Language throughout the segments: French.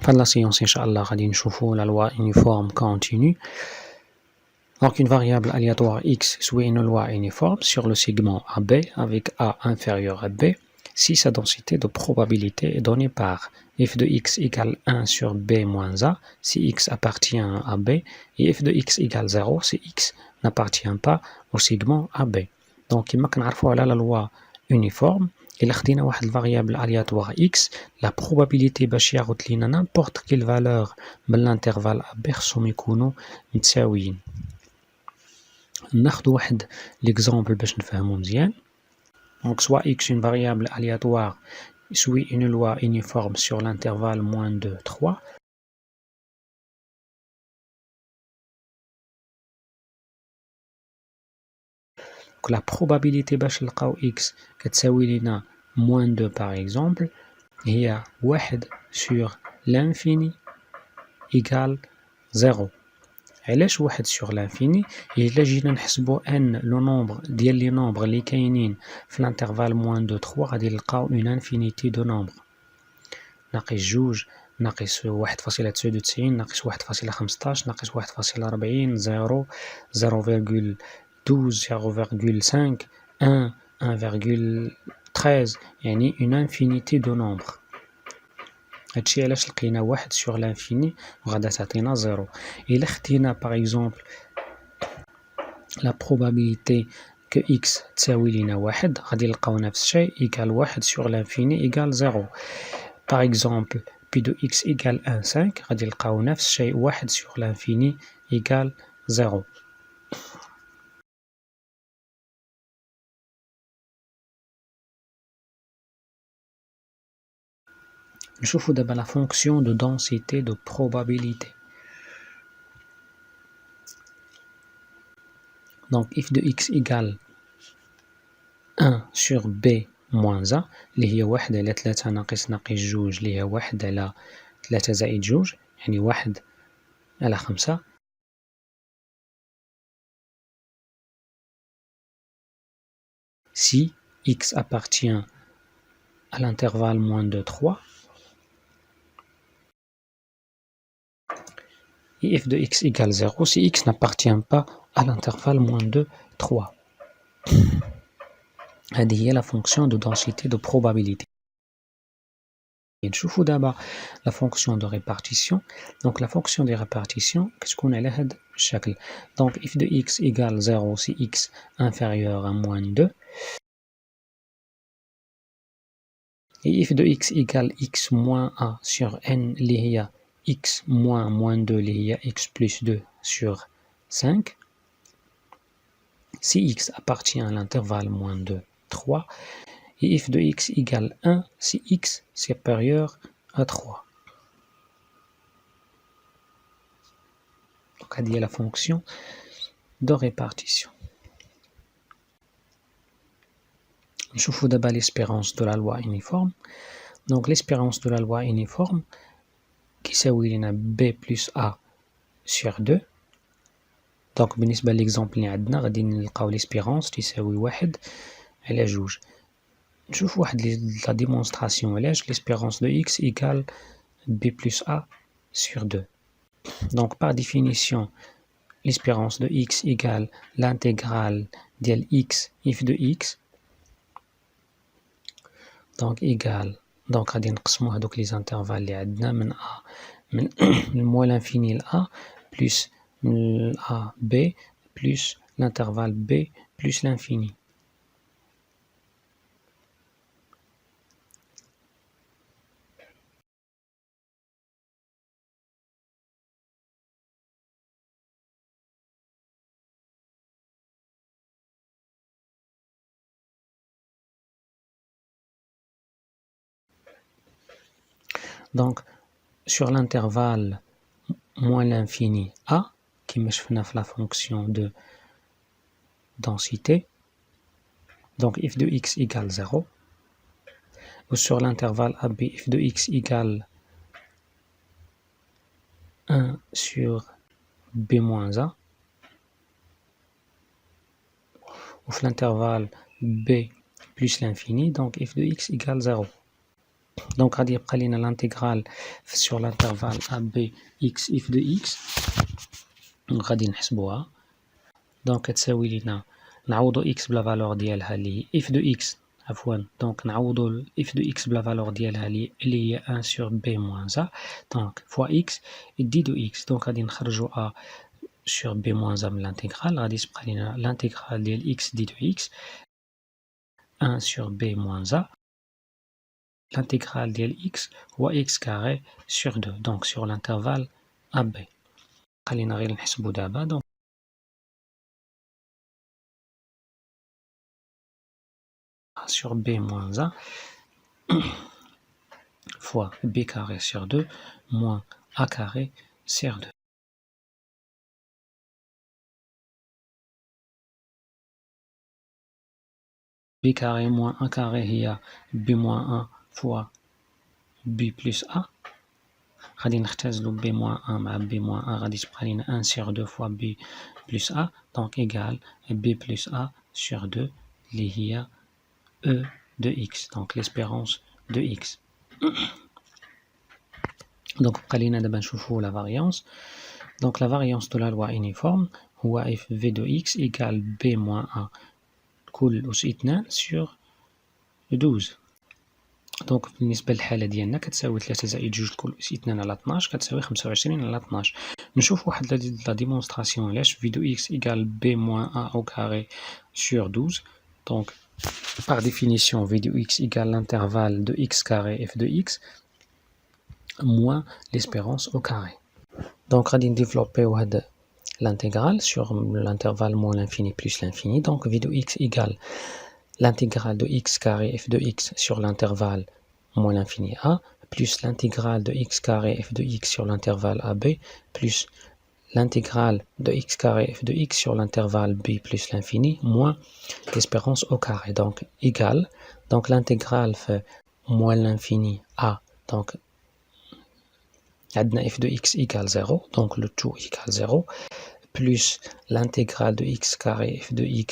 Fin de la séance, Inch'Allah, غادي نشوفوا la loi uniforme continue. Donc une variable aléatoire x suit une loi uniforme sur le segment AB avec A inférieur à B si sa densité de probabilité est donnée par f de x égale 1 sur B moins A si x appartient à B et f de x égale 0 si x n'appartient pas au segment AB. Donc كما كنعرفوا على la loi uniforme إلا خدينا واحد الفاريابل aléatoire x la probabilité باش ياخد لينا n'importe quelle valeur من l'intervalle AB خصهم يكونوا متساويين. ناخذ واحد l'exemple باش نفهمو مزيان. Donc soit x une variable aléatoire suit une loi uniforme sur l'intervalle -2, 3. Donc la probabilité باش نلقاو x كتساوي لينا -2 par exemple هي 1 sur l'infini égale 0. علاش 1 sur l'infini؟ إلا جينا نحسبو n لو نومبر ديال لي نومبر اللي كاينين في l'intervalle -2 3 غادي نلقاو une infinité de nombres. ناقص 2 ناقص 1.99 ناقص 1.15 ناقص 1.40 0 0.12 0.5 1 1.13 يعني une infinité de nombres. هادشي علاش لقينا 1 sur l'infini وغادا تعطينا 0. إلا خدينا par exemple la probabilité que x تساوي لينا 1 غادي نلقاو نفس الشيء égal 1 sur l'infini égal 0. Par exemple p de x égale 1 5 غادي نلقاو نفس الشيء 1 sur l'infini égal 0. نشوفوا دابا la fonction de densité de probabilité. Donc f de x égale 1 sur b moins a اللي هي 1 على 3 ناقص 2 اللي هي 1 على 3 زائد 2 يعني 1 على 5. Si x appartient à l'intervalle -2 3 et f de x égale 0 si x n'appartient pas à l'intervalle -2 3. هذه هي la fonction de densité de probabilité. نشوفوا دابا la fonction de répartition. Donc la fonction de répartition كتكون على هذا الشكل. Donc f de x égale 0 si x inférieur à -2 et f de x égale x moins a sur n اللي هي x moins -2 اللي هي x plus 2 sur 5 si x appartient à l'intervalle -2 3 et f de x égale 1 si x supérieur à 3. Donc هذه هي la fonction de répartition. نشوفوا دابا l'espérance de la loi uniforme. Donc l'espérance de la loi uniforme كيساوي لنا b plus a sur 2. Donc بالنسبة للإكزامبل اللي عندنا غادي نلقاو l'espérance تساوي 1 على 2. نشوف واحد la démonstration علاش l'espérance de x égale b plus a sur 2. Donc par définition l'espérance de x égale l'intégrale ديال x f de x. Donc égale donc غادي نقسمو هادوك لي زانترفال اللي عندنا من a من moins l'infini ل a plus a b plus l'intervalle b plus l'infini. Donc sur l'intervalle moins l'infini a كما شفنا في la fonction de densité, donc f de x égale 0, ou sur l'intervalle AB f de x égale 1 sur b moins a, ou l'intervalle b plus l'infini, donc f de x égale 0. دونك غادي يبقى لينا لانتيغرال sur l'intervalle AB x f de x غادي نحسبوها. دونك كتساوي لينا نعوضو x بلا فالور ديالها اللي هي f de x عفوا. دونك نعوضو f de x بلا فالور ديالها اللي هي 1 sur b moins a. دونك فوا x دي دو x. دونك غادي نخرجو a sur b moins a من l'intégral. غادي تبقى لينا l'intégral ديال x دي دو x 1 sur b moins a. L'intégrale ديال x هو x carré sur 2. Donc sur l'intervalle AB. خلينا غير نحسبو دابا. دونك sur b moins a fois b carré sur 2 moins a carré sur 2. b carré moins a carré هي b moins 1 fois b plus a. غادي نختزلو b moins 1 مع b moins a غادي تبقى لينا 1 sur 2 fois b plus a. donc égal b plus a sur 2 اللي هي e de x. donc l'espérance de x. donc بقى لينا دابا نشوفو la variance. donc la variance de la loi uniforme هو f v de x égale b moins a كل أس 2 sur 12. دونك بالنسبة للحالة ديالنا كتساوي 3 زائد 2 كل أس 2 على 12 كتساوي 25 على 12. نشوف واحد لا ديمونستراسيون علاش في دو x égale b moins a au carré sur 12. donc par définition v de x égale l'intervalle de x carré f de x moins l'espérance au carré. donc غادي نديفلوبيو هاد l'intégrale sur l'intervalle moins l'infini plus l'infini. donc v de x égale l'intégrale de x carré f de x sur l'intervalle moins l'infini a plus l'intégrale de x carré f de x sur l'intervalle AB plus l'intégrale de x carré f de x sur l'intervalle b plus l'infini moins l'espérance au carré. donc égale donc l'intégrale fait moins l'infini a. donc عندنا f de x égale 0 donc le tout égale 0 plus l'intégrale de x carré f de x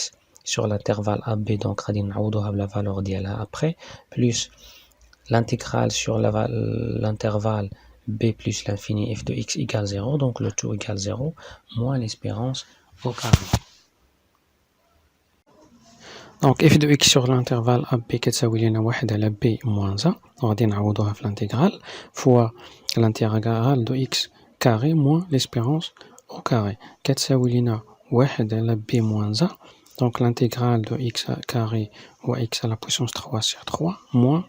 sur l'intervalle AB. donc غادي نعوضوها بلا valeur ديالها après plus l'intégrale sur l'intervalle b plus l'infini f de x égale 0 donc le tout égale 0 moins l'espérance au carré. donc f de x sur l'intervalle AB كتساوي لنا 1 على b moins a غادي نعوضوها في l'intégrale fois l'intégrale de x carré moins l'espérance au carré كتساوي لنا 1 على b moins a. donc l'intégrale de x carré ou x à la puissance 3 sur 3 moins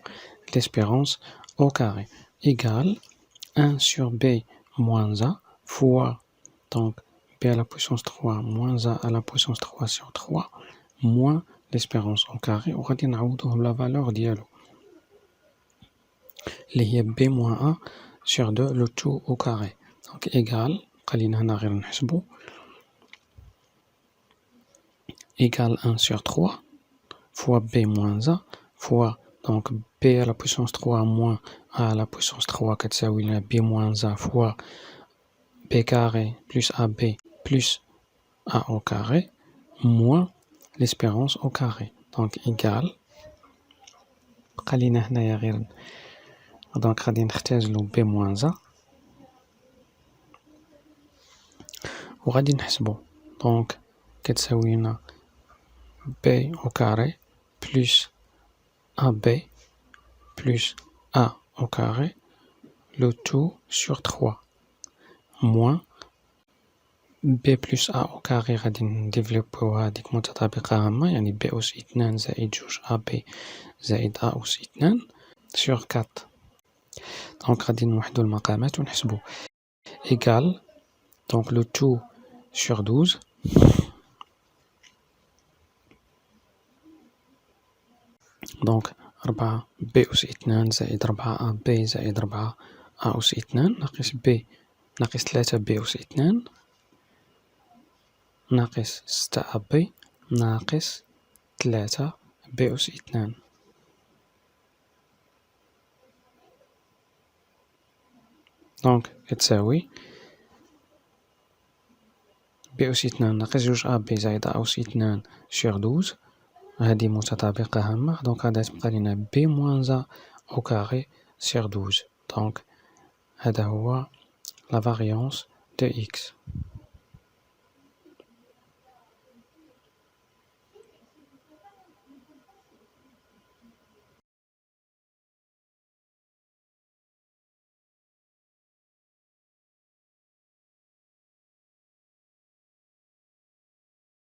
l'espérance au carré égale 1 sur b moins a fois donc b à la puissance 3 moins a à la puissance 3 sur 3 moins l'espérance au carré. وغادي نعوضوه بلا valeur ديالو اللي هي b moins a sur 2 le tout au carré. donc égal قلينا هنا غير نحسبو égale 1 sur 3 fois b moins a fois donc b à la puissance 3 moins a à la puissance 3 كتساوي لنا b moins a fois b carré plus ab plus a au carré moins l'espérance au carré. donc égal بقى لينا هنايا غير دونك غادي نختازلو b moins a وغادي نحسبو. دونك كتساوي لنا b au carré plus ab plus a au carré le tout sur 3 moins b plus a au carré غادي نديفلوبيوها هاديك متطابقة عامة يعني b أس 2 زائد جوج ab زائد a أس 2 sur 4. دونك غادي نوحدو المقامات ونحسبو égal donc le tout sur 12 دونك 4 b أس 2 زائد 4 ab زائد 4 a أس 2 ناقص b ناقص 3 b أس 2 ناقص 6 ab ناقص 3 b أس 2. دونك كتساوي b أس 2 ناقص جوج ab زائد a أس 2 sur 12 هادي متطابقة هامة. دونك غادا تبقى لينا b moins a au carré sur 12. Donc, هذا هو la variance de x.